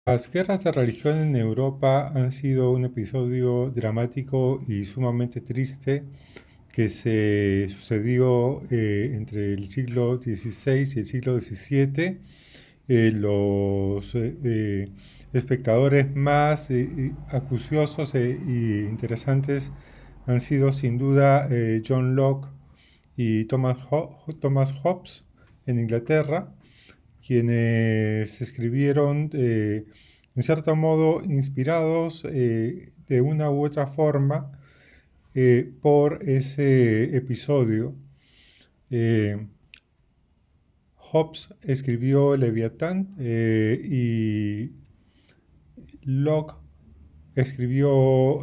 Las guerras de religión en Europa han sido un episodio dramático y sumamente triste que se sucedió entre el siglo XVI y el siglo XVII. Los espectadores más acuciosos e interesantes han sido sin duda John Locke y Thomas Hobbes en Inglaterra, quienes escribieron, en cierto modo, inspirados de una u otra forma por ese episodio. Eh, Hobbes escribió Leviatán y Locke escribió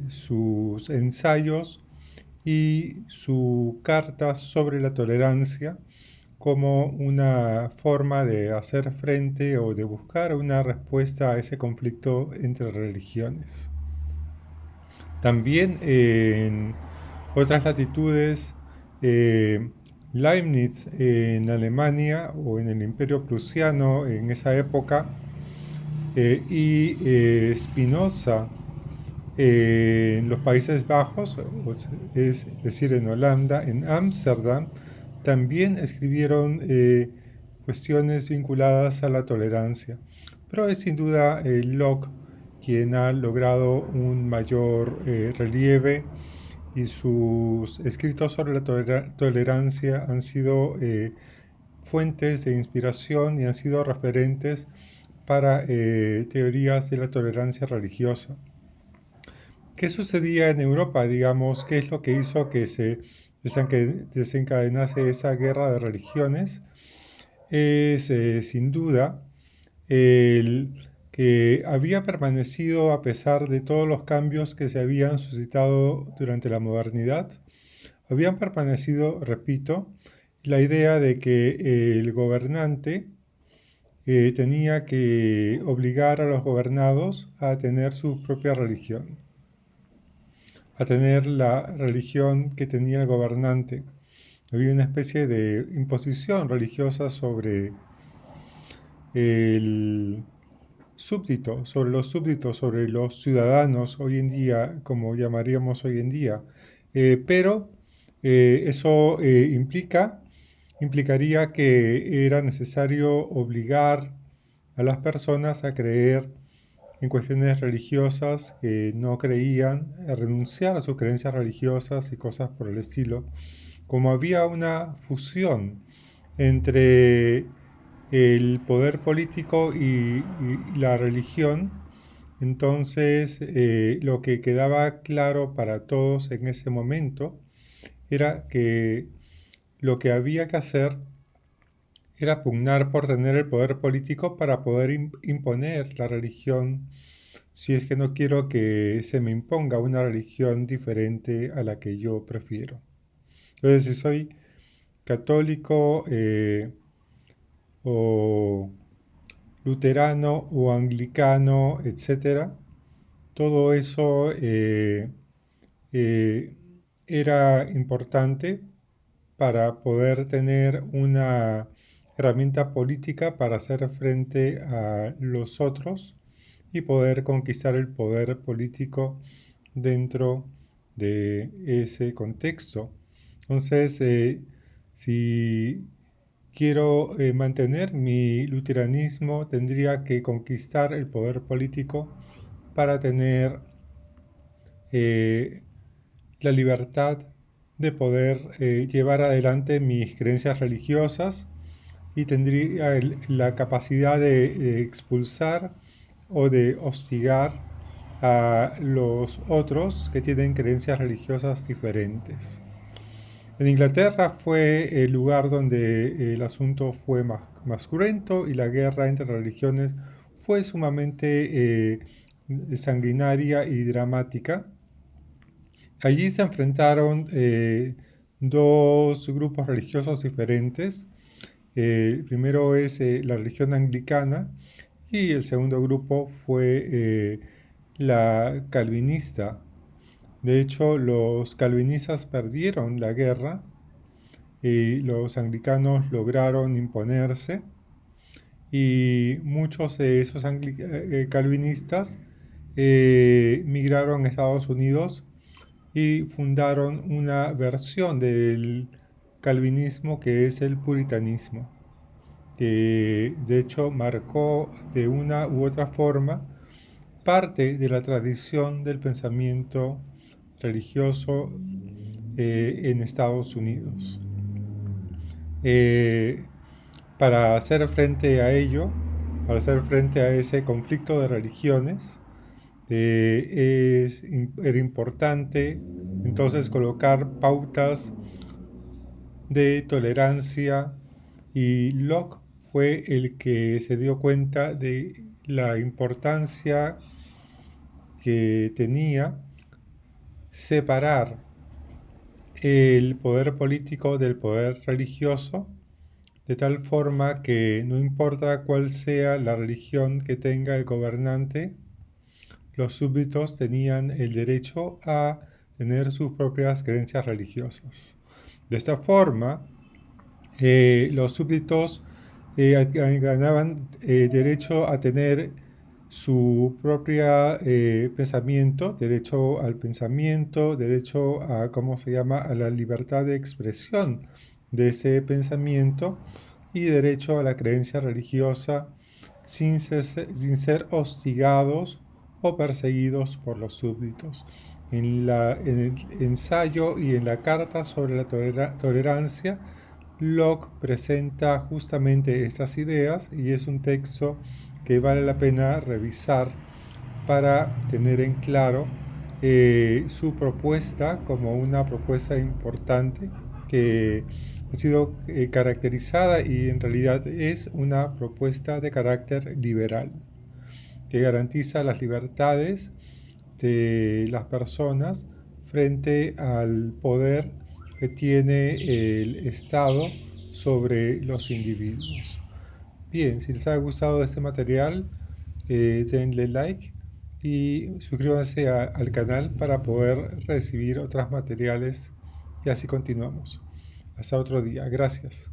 sus ensayos y su carta sobre la tolerancia como una forma de hacer frente o de buscar una respuesta a ese conflicto entre religiones. También en otras latitudes, eh, Leibniz en Alemania o en el Imperio Prusiano en esa época y Spinoza en los Países Bajos, es decir, en Holanda, en Ámsterdam, también escribieron cuestiones vinculadas a la tolerancia. Pero es sin duda Locke quien ha logrado un mayor relieve y sus escritos sobre la tolerancia han sido fuentes de inspiración y han sido referentes para teorías de la tolerancia religiosa. ¿Qué sucedía en Europa, digamos? ¿Qué es lo que hizo que se desencadenase esa guerra de religiones? Es sin duda el que había permanecido a pesar de todos los cambios que se habían suscitado durante la modernidad, habían permanecido, repito, la idea de que el gobernante tenía que obligar a los gobernados a tener su propia religión, a tener la religión que tenía el gobernante. Había una especie de imposición religiosa sobre el súbdito, sobre los súbditos, sobre los ciudadanos hoy en día, como llamaríamos hoy en día. Pero eso implicaría que era necesario obligar a las personas a creer en cuestiones religiosas que no creían, a renunciar a sus creencias religiosas y cosas por el estilo. Como había una fusión entre el poder político y la religión, entonces lo que quedaba claro para todos en ese momento era que lo que había que hacer era pugnar por tener el poder político para poder imponer la religión, si es que no quiero que se me imponga una religión diferente a la que yo prefiero. Entonces, si soy católico o luterano o anglicano, etcétera, todo eso eh, era importante para poder tener una herramienta política para hacer frente a los otros y poder conquistar el poder político dentro de ese contexto. Entonces, si quiero mantener mi luteranismo, tendría que conquistar el poder político para tener eh, la libertad de poder llevar adelante mis creencias religiosas y tendría la capacidad de expulsar o de hostigar a los otros que tienen creencias religiosas diferentes. En Inglaterra fue el lugar donde el asunto fue más cruento y la guerra entre religiones fue sumamente sanguinaria y dramática. Allí se enfrentaron dos grupos religiosos diferentes. El primero es la religión anglicana y el segundo grupo fue la calvinista. De hecho, los calvinistas perdieron la guerra y los anglicanos lograron imponerse y muchos de esos calvinistas migraron a Estados Unidos y fundaron una versión del calvinismo que es el puritanismo, que de hecho marcó de una u otra forma parte de la tradición del pensamiento religioso en Estados Unidos. Eh, para hacer frente a ello, para hacer frente a ese conflicto de religiones, era importante entonces colocar pautas de tolerancia, y Locke fue el que se dio cuenta de la importancia que tenía separar el poder político del poder religioso, de tal forma que no importa cuál sea la religión que tenga el gobernante, los súbditos tenían el derecho a tener sus propias creencias religiosas. De esta forma, los súbditos ganaban derecho a tener su propio pensamiento, derecho al pensamiento, derecho a, ¿cómo se llama?, a la libertad de expresión de ese pensamiento y derecho a la creencia religiosa sin ser hostigados o perseguidos por los súbditos. En el ensayo y en la carta sobre la tolerancia, Locke presenta justamente estas ideas y es un texto que vale la pena revisar para tener en claro su propuesta como una propuesta importante que ha sido caracterizada y en realidad es una propuesta de carácter liberal que garantiza las libertades de las personas frente al poder que tiene el Estado sobre los individuos. Bien, si les ha gustado este material, denle like y suscríbanse al canal para poder recibir otros materiales y así continuamos. Hasta otro día. Gracias.